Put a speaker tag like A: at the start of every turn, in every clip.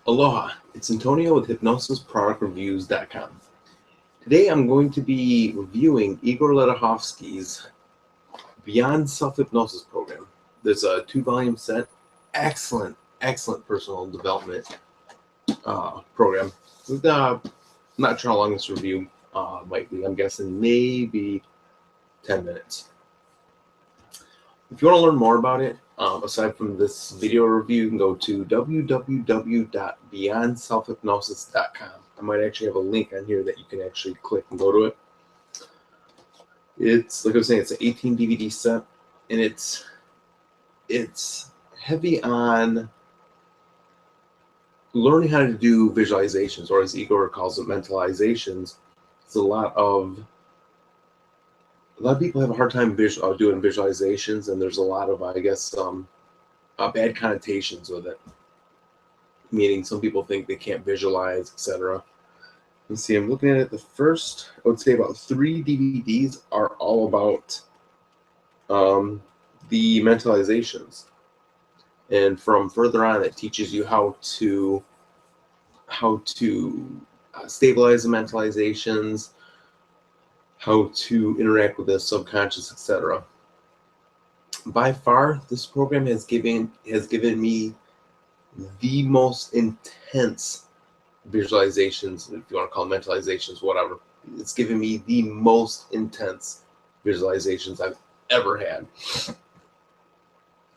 A: Aloha, it's Antonio with HypnosisProductReviews.com. Today I'm going to be reviewing Igor Ledochowski's Beyond Self-Hypnosis program. There's a 2-volume set, excellent personal development program. Not sure how long this review might be. I'm guessing maybe 10 minutes. If you want to learn more about it, aside from this video review, you can go to www.beyondselfhypnosis.com. I might actually have a link on here that you can actually click and go to it. It's, like I was saying, it's an 18 DVD set, and it's heavy on learning how to do visualizations, or as Igor calls it, mentalizations. It's a lot of people have a hard time doing visualizations, and there's a lot of, I guess, bad connotations with it. Meaning some people think they can't visualize, etc. Let's see, I'm looking at it. The first, I would say about 3 DVDs are all about the mentalizations. And from further on, it teaches you how to stabilize the mentalizations, how to interact with the subconscious, etc. By far, this program has given me the most intense visualizations, if you want to call them mentalizations, whatever. It's given me the most intense visualizations I've ever had. A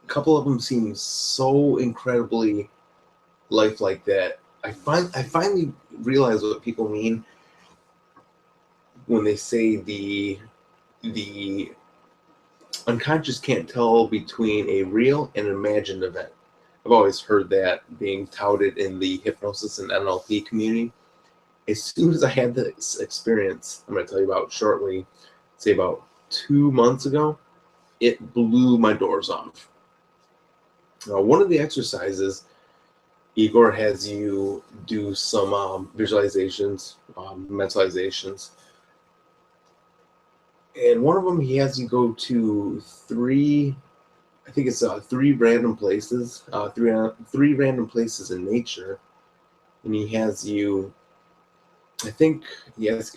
A: couple of them seem so incredibly lifelike that I finally realized what people mean when they say the unconscious can't tell between a real and an imagined event. I've always heard that being touted in the hypnosis and NLP community. As soon as I had this experience, I'm going to tell you about shortly, say about 2 months ago, it blew my doors off. Now, one of the exercises, Igor has you do some visualizations, mentalizations. And one of them, he has you go to 3 random places, three random places in nature, and he has you. I think he has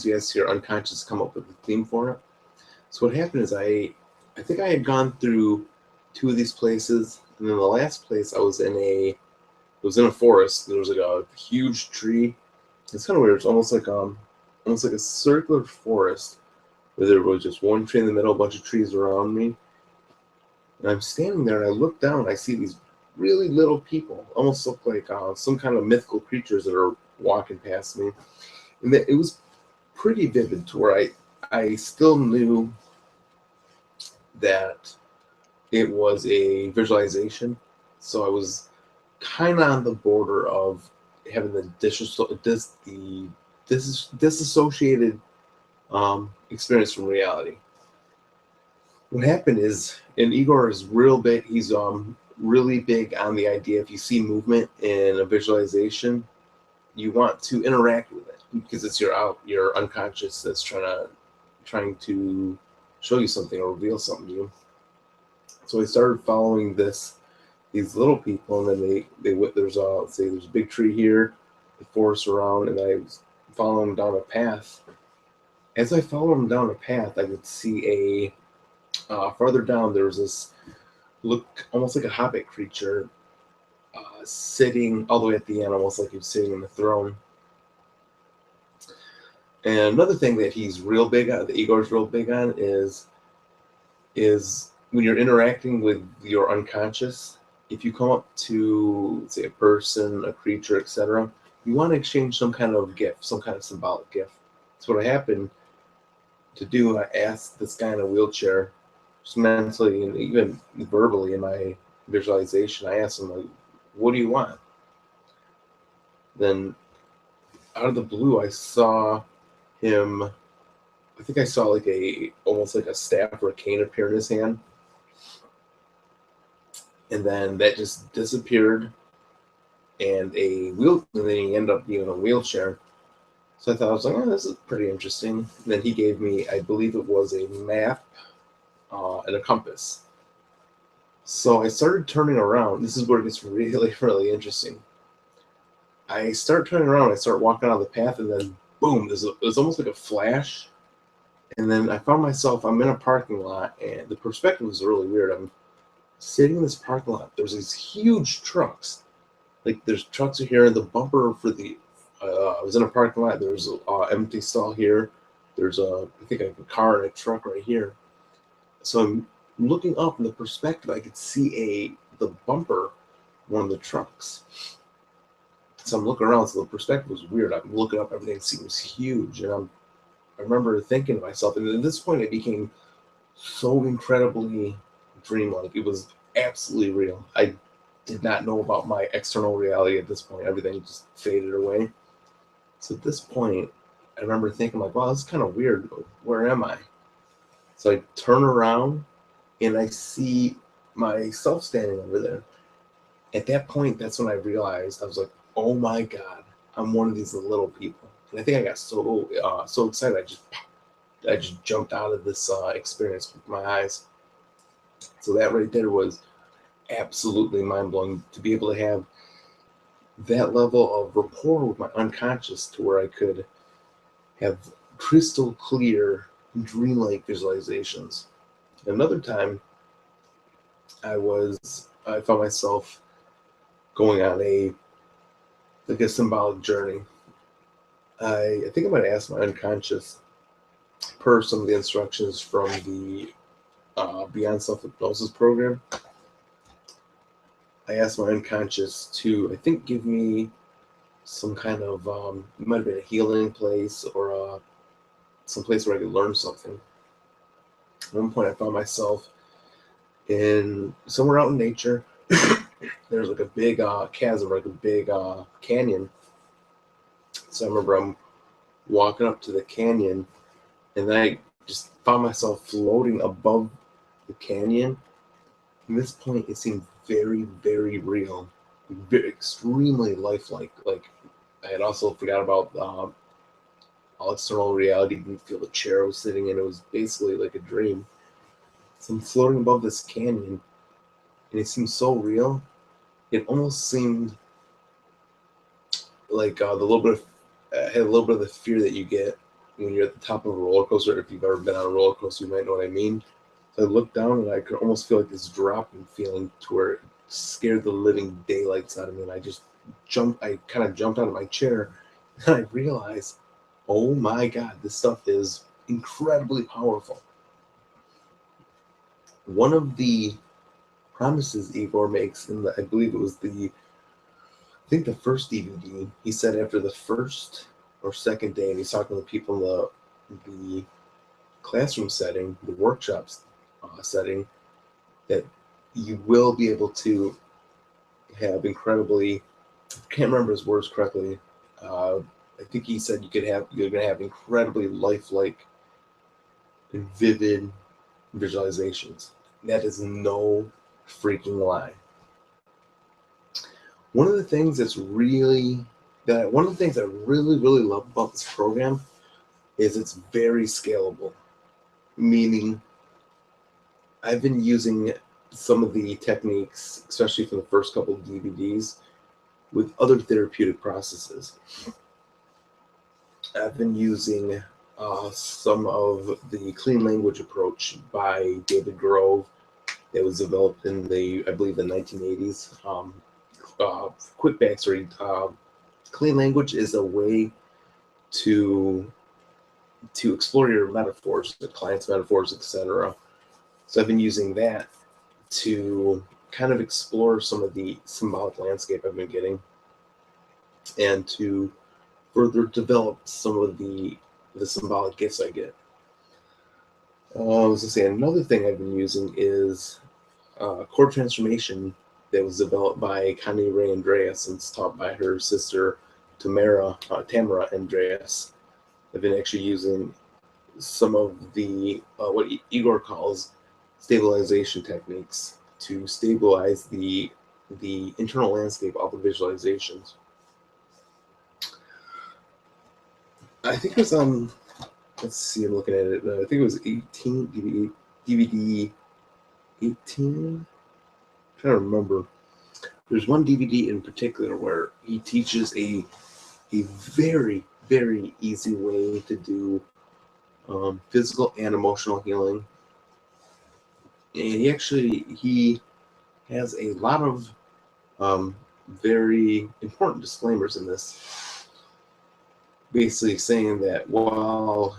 A: you ask your unconscious come up with a theme for it. So what happened is I think I had gone through 2 of these places, and then the last place I was in a forest. There was like a huge tree. It's kind of weird. It's almost like a circular forest where there was just one tree in the middle, a bunch of trees around me. And I'm standing there, and I look down, and I see these really little people, almost look like some kind of mythical creatures that are walking past me. And it was pretty vivid to where I still knew that it was a visualization. So I was kind of on the border of having the disassociated experience from reality. What happened is, and Igor is real big. He's really big on the idea if you see movement in a visualization, you want to interact with it because it's your unconscious that's trying to show you something or reveal something to you. So I started following these little people, and then there's a big tree here, the forest around, and I was following them down a path. As I followed them down a path, I could see farther down, there was this look almost like a hobbit creature sitting all the way at the end, almost like he was sitting on the throne. And another thing that he's real big on, that Igor's real big on, is when you're interacting with your unconscious, if you come up to, say, a person, a creature, etc., you want to exchange some kind of gift, some kind of symbolic gift. So what I happened to do, I asked this guy in a wheelchair, just mentally and even verbally in my visualization, I asked him, like, what do you want? Then out of the blue, I saw him, I think I saw like almost like a staff or a cane appear in his hand. And then that just disappeared, and then he ended up being in a wheelchair. So I was like, oh, this is pretty interesting. And then he gave me, I believe it was a map and a compass. So I started turning around. This is where it gets really, really interesting. I start turning around, I start walking on the path, and then boom, it was almost like a flash. And then I found myself, I'm in a parking lot, and the perspective was really weird. I'm sitting in this parking lot. There's these huge trucks. Like there's trucks here, and the bumper for the, I was in a parking lot. There's an empty stall here. There's I think a car and a truck right here. So I'm looking up in the perspective. I could see the bumper, one of the trucks. So I'm looking around. So the perspective was weird. I'm looking up. Everything seems huge, and I remember thinking to myself, and at this point, it became so incredibly dreamlike. It was absolutely real. I did not know about my external reality at this point. Everything just faded away. So at this point, I remember thinking like, wow, this is kind of weird. Where am I? So I turn around and I see myself standing over there. At that point, that's when I realized, I was like, oh my God, I'm one of these little people. And I think I got so excited, I just jumped out of this experience with my eyes. So that right there was absolutely mind-blowing, to be able to have that level of rapport with my unconscious, to where I could have crystal clear dreamlike visualizations. Another time, I found myself going on a symbolic journey. I think I might ask my unconscious, per some of the instructions from the Beyond Self Hypnosis program. I asked my unconscious to, I think, give me some kind of, it might have been a healing place, or some place where I could learn something. At one point, I found myself in somewhere out in nature. There's like a big chasm, like a big canyon. So I remember I'm walking up to the canyon, and then I just found myself floating above the canyon. At this point, it seemed very, very real, very, extremely lifelike. Like I had also forgot about all external reality. Didn't feel the chair I was sitting in. It was basically like a dream. So I'm floating above this canyon, and it seemed so real. It almost seemed like the little bit of, had a little bit of the fear that you get when you're at the top of a roller coaster. If you've ever been on a roller coaster, you might know what I mean. So I looked down, and I could almost feel like this dropping feeling, to where it scared the living daylights out of me. And I just jumped. I kind of jumped out of my chair, and I realized, oh my God, this stuff is incredibly powerful. One of the promises Igor makes in I believe it was I think the first DVD, he said after the first or second day, and he's talking to people in the classroom setting, the workshops setting, that you will be able to have incredibly, I can't remember his words correctly. I think he said you're going to have incredibly lifelike and vivid visualizations. That is no freaking lie. One of the things I really, really love about this program is it's very scalable. Meaning, I've been using some of the techniques, especially for the first couple of DVDs, with other therapeutic processes. I've been using some of the clean language approach by David Grove that was developed in I believe the 1980s. Quick backstory: clean language is a way to explore your metaphors, the client's metaphors, etc. So I've been using that to kind of explore some of the symbolic landscape I've been getting, and to further develop some of the symbolic gifts I get. I was going to say, another thing I've been using is core transformation that was developed by Connie Ray Andreas, and it's taught by her sister Tamara Andreas. I've been actually using some of the what Igor calls stabilization techniques to stabilize the internal landscape of the visualizations. I think it was on, let's see, I'm looking at it. I think it was 18, DVD 18. I'm trying to remember. There's one DVD in particular where he teaches a very, very easy way to do physical and emotional healing. And he has a lot of very important disclaimers in this, basically saying that while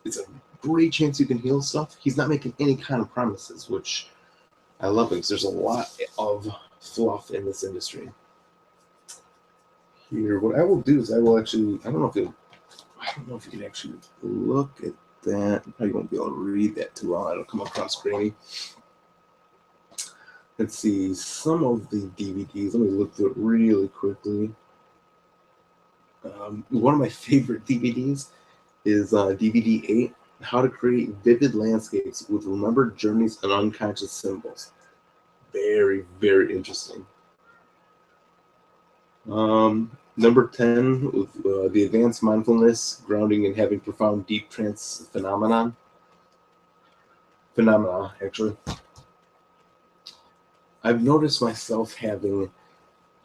A: it's a great chance you can heal stuff, he's not making any kind of promises, which I love because there's a lot of fluff in this industry. Here, what I will do is I will actually, I don't know if you can actually look at that. You probably won't be able to read that too well. It'll come across grainy. Let's see, some of the DVDs. Let me look through it really quickly. One of my favorite DVDs is DVD 8, How to Create Vivid Landscapes with Remembered Journeys and Unconscious Symbols. Very, very interesting. Number 10, with the Advanced Mindfulness, Grounding and Having Profound Deep Trance Phenomena, actually. I've noticed myself having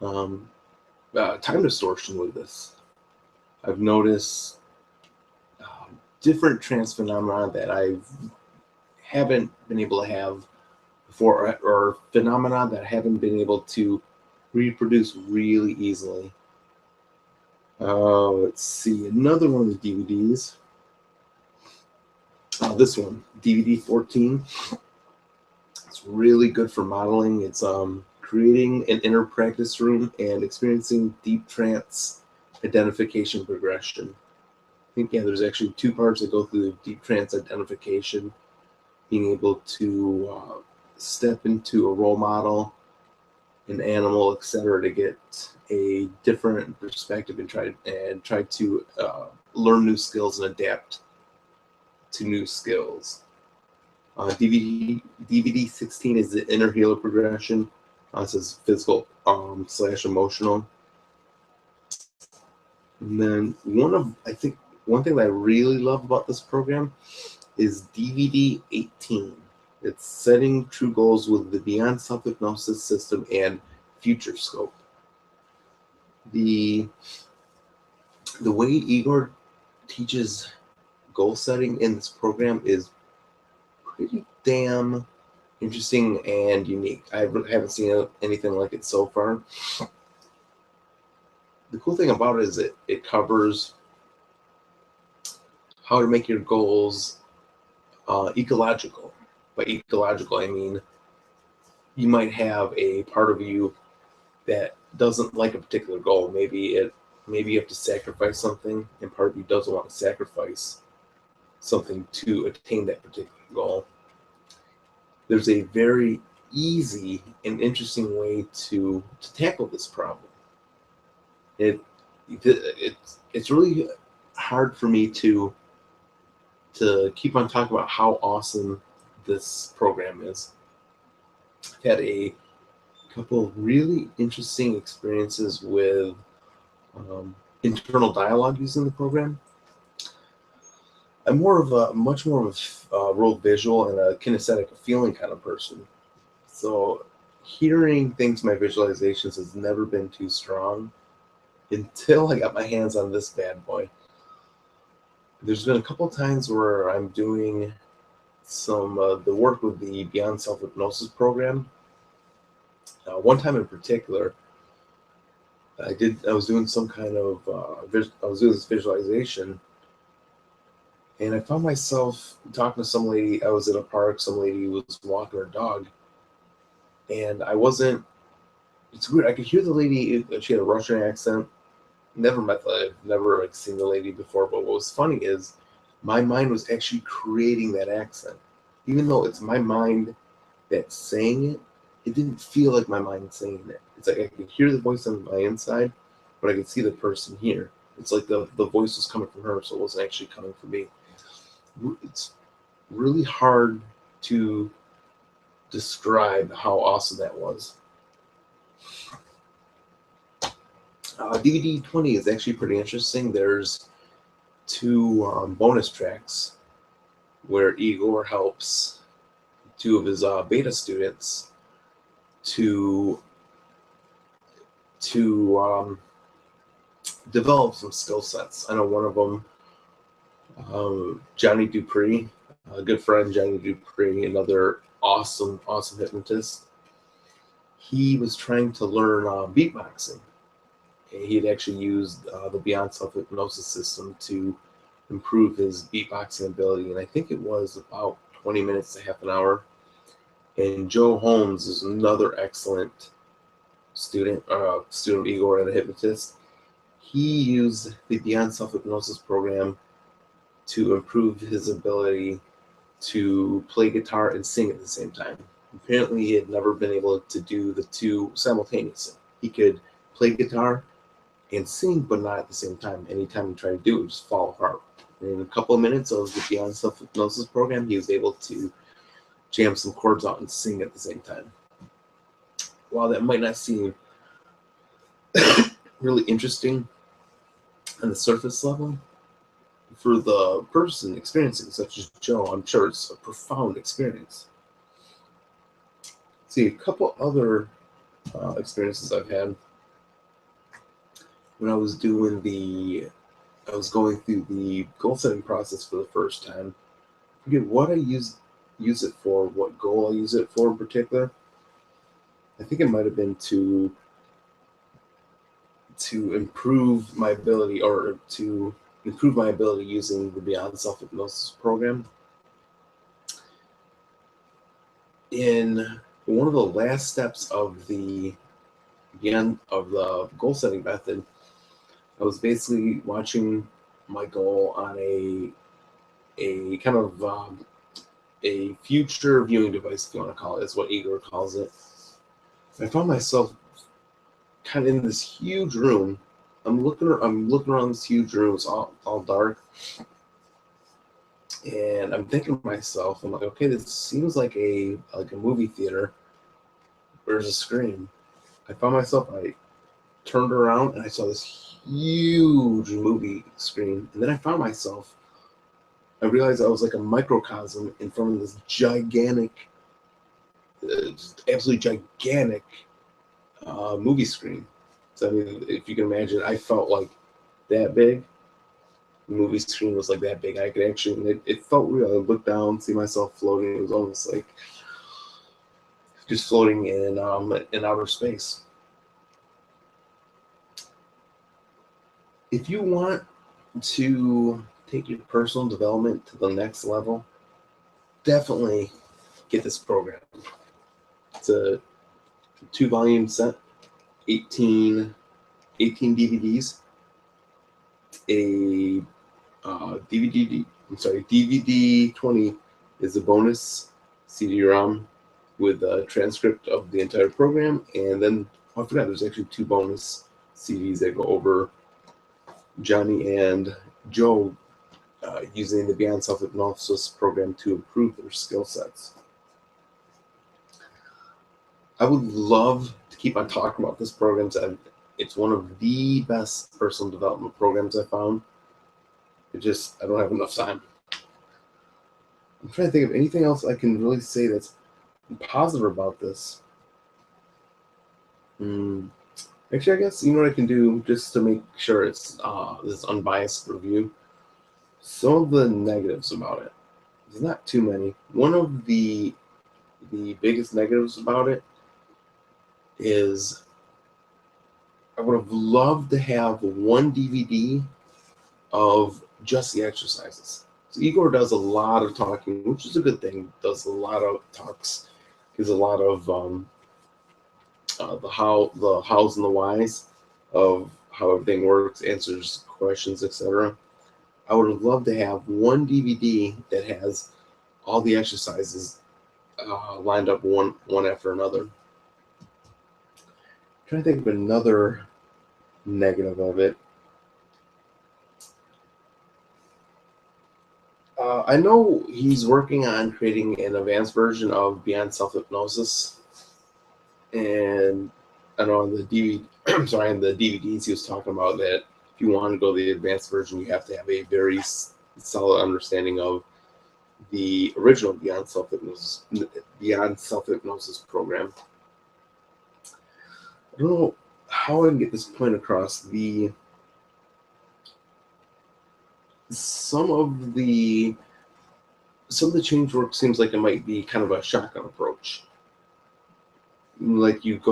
A: time distortion with this. I've noticed different trance phenomena that I haven't been able to have before, or phenomena that I haven't been able to reproduce really easily. Let's see, another one of the DVDs. This one, DVD 14. It's really good for modeling. It's creating an inner practice room and experiencing deep trance identification progression. I think, yeah, there's actually 2 parts that go through deep trance identification, being able to step into a role model, an animal, etc., to get a different perspective and try to learn new skills and adapt to new skills. DVD 16 is the inner healer progression. It says physical / emotional. And then one thing that I really love about this program is DVD 18. It's Setting True Goals with the Beyond Self-Hypnosis System and Future Scope. The way Igor teaches goal setting in this program is pretty damn interesting and unique. I haven't seen anything like it so far. The cool thing about it is it covers how to make your goals ecological. By ecological, I mean you might have a part of you that doesn't like a particular goal. Maybe you have to sacrifice something, and part of you doesn't want to sacrifice something to attain that particular goal. There's a very easy and interesting way to tackle this problem. It's really hard for me to keep on talking about how awesome this program is. I've had a couple of really interesting experiences with internal dialogue using the program. I'm much more of a real visual and a kinesthetic, feeling kind of person. So hearing things, my visualizations has never been too strong until I got my hands on this bad boy. There's been a couple times where I'm doing some the work with the Beyond Self-Hypnosis program. One time in particular, I was doing some kind of I was doing this visualization, and I found myself talking to some lady. I was in a park. Some lady was walking her dog, and I wasn't. It's weird. I could hear the lady. She had a Russian accent. I've never seen the lady before. But what was funny is my mind was actually creating that accent, even though it's my mind that's saying it. It didn't feel like my mind saying it. It's like I could hear the voice on my inside, but I could see the person here. It's like the voice was coming from her, so it wasn't actually coming from me. It's really hard to describe how awesome that was. DVD 20 is actually pretty interesting. There's 2 bonus tracks where Igor helps 2 of his beta students to to develop some skill sets. I know one of them, Johnny Dupree, a good friend, Johnny Dupree, another awesome hypnotist. He was trying to learn beatboxing. He had actually used the Beyond Self-Hypnosis system to improve his beatboxing ability, and I think it was about 20 minutes to half an hour. And Joe Holmes is another excellent student of Igor and a hypnotist. He used the Beyond Self-Hypnosis program to improve his ability to play guitar and sing at the same time. Apparently, he had never been able to do the two simultaneously. He could play guitar and sing, but not at the same time. Anytime he tried to do it, would just fall apart. And in a couple of minutes of the Beyond Self-Hypnosis program, he was able to jam some chords out and sing at the same time. While that might not seem really interesting on the surface level, for the person experiencing, such as Joe, I'm sure it's a profound experience. See, a couple other experiences I've had when I was going through the goal setting process for the first time. I forget what I use it for, what goal I use it for in particular. I think it might have been to improve my ability, or to improve my ability using the Beyond Self-Hypnosis program. In one of the last steps of the goal setting method, I was basically watching my goal on a kind of a future viewing device, if you want to call it. That's what Igor calls it. I found myself kind of in this huge room. I'm looking around this huge room. It's all dark, and I'm thinking to myself, I'm like, okay, this seems like a movie theater. Where's the screen? I found myself, I turned around and I saw this huge movie screen, and then I found myself, I realized I was like a microcosm in front of this gigantic, just absolutely gigantic movie screen. So I mean, if you can imagine, I felt like that big. The movie screen was like that big. I could actually, it felt real. I looked down, see myself floating. It was almost like just floating in outer space. If you want to take your personal development to the next level, definitely get this program. It's a 2-volume set, 18 DVDs, a DVD 20 is a bonus CD-ROM with a transcript of the entire program, and then I forgot there's actually 2 bonus CDs that go over Johnny and Joe using the Beyond Self-Hypnosis program to improve their skill sets. I would love to keep on talking about this program. It's one of the best personal development programs I found. I don't have enough time. I'm trying to think of anything else I can really say that's positive about this. Actually, I guess you know what I can do just to make sure it's this unbiased review. Some of the negatives about it. There's not too many. One of the biggest negatives about it is I would have loved to have one DVD of just the exercises. So Igor does a lot of talking, which is a good thing. Does a lot of talks, gives a lot of the hows and the whys of how everything works, answers questions, etc. I would have loved to have one DVD that has all the exercises lined up one after another. I'm trying to think of another negative of it. I know he's working on creating an advanced version of Beyond Self-Hypnosis, and I know on the DVDs he was talking about that if you want to go the advanced version, you have to have a very solid understanding of the original Beyond Self-Hypnosis program. I don't know how I can get this point across, some of the change work seems like it might be kind of a shotgun approach. Like you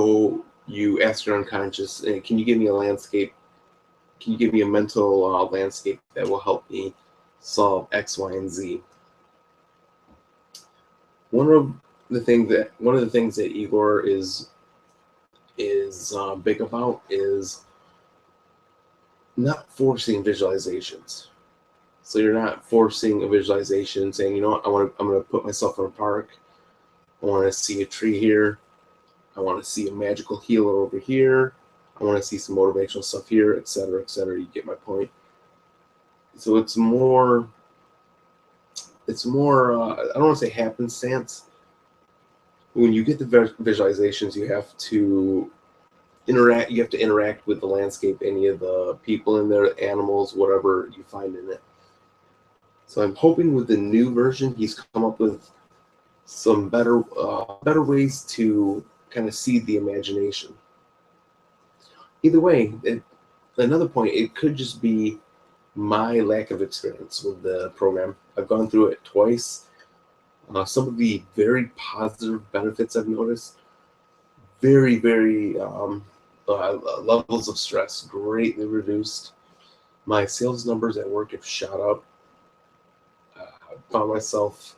A: ask your unconscious, can you give me a landscape? Can you give me a mental landscape that will help me solve X, Y, and Z? One of the things that Igor is big about is not forcing visualizations. So you're not forcing a visualization, saying, you know what, I'm going to put myself in a park. I want to see a tree here. I want to see a magical healer over here. I want to see some motivational stuff here, etc., etc. You get my point. So it's more. I don't want to say happenstance. When you get the visualizations, you have to interact. You have to interact with the landscape, any of the people in there, animals, whatever you find in it. So I'm hoping with the new version, he's come up with some better ways to kind of seed the imagination. Either way, another point, it could just be my lack of experience with the program. I've gone through it twice. Some of the very positive benefits I've noticed, very, very levels of stress greatly reduced. My sales numbers at work have shot up. I found myself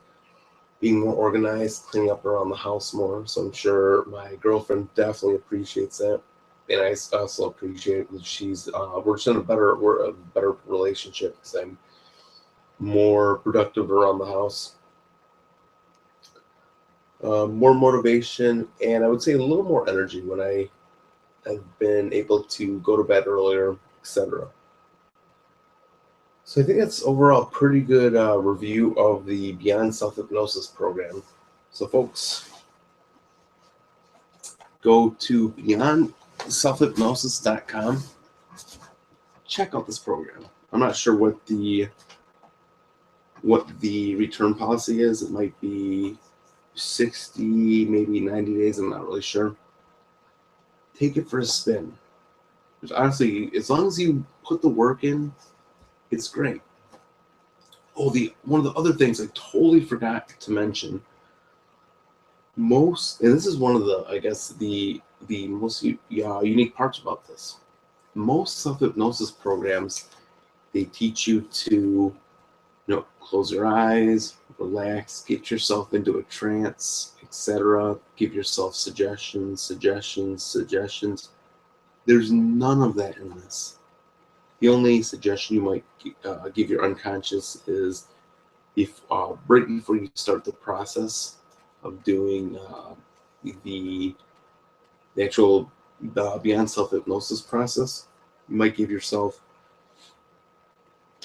A: being more organized, cleaning up around the house more. So I'm sure my girlfriend definitely appreciates that, and I also appreciate it because we're just in a better relationship because I'm more productive around the house, more motivation, and I would say a little more energy when I've been able to go to bed earlier, etc. So I think that's overall a pretty good review of the Beyond Self-Hypnosis program. So folks, go to beyondselfhypnosis.com. Check out this program. I'm not sure what the return policy is. It might be 60, maybe 90 days. I'm not really sure. Take it for a spin. Because honestly, as long as you put the work in, it's great. Oh, one of the other things I totally forgot to mention. And this is one of the, I guess, the most unique parts about this. Most self-hypnosis programs, they teach you to, close your eyes, relax, get yourself into a trance, etc. Give yourself suggestions. There's none of that in this. The only suggestion you might give your unconscious is if right before you start the process of doing the actual Beyond Self-Hypnosis process, you might give yourself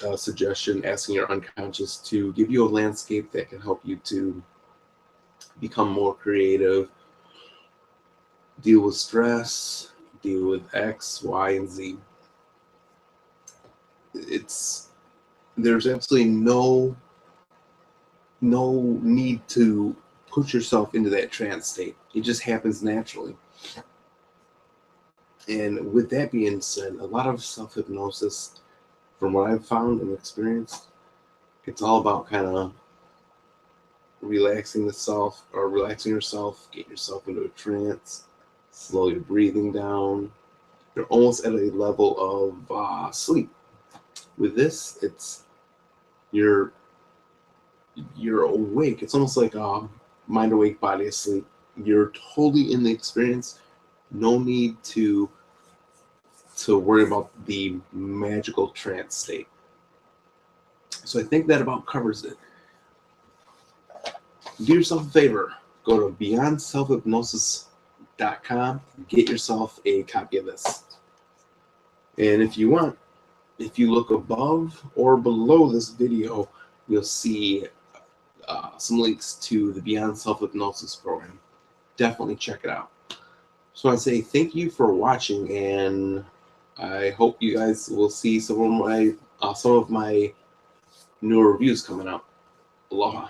A: a suggestion asking your unconscious to give you a landscape that can help you to become more creative, deal with stress, deal with X, Y, and Z. There's absolutely no need to put yourself into that trance state. It just happens naturally. And with that being said, a lot of self-hypnosis, from what I've found and experienced, it's all about kind of relaxing yourself, get yourself into a trance, slow your breathing down. You're almost at a level of sleep. With this, it's you're awake. It's almost like mind awake, body asleep. You're totally in the experience. No need to worry about the magical trance state. So I think that about covers it. Do yourself a favor. Go to beyondselfhypnosis.com. Get yourself a copy of this. And if you want, if you look above or below this video, you'll see some links to the Beyond Self-Hypnosis program. Definitely check it out. So I say thank you for watching, and I hope you guys will see some of my newer reviews coming out. Aloha.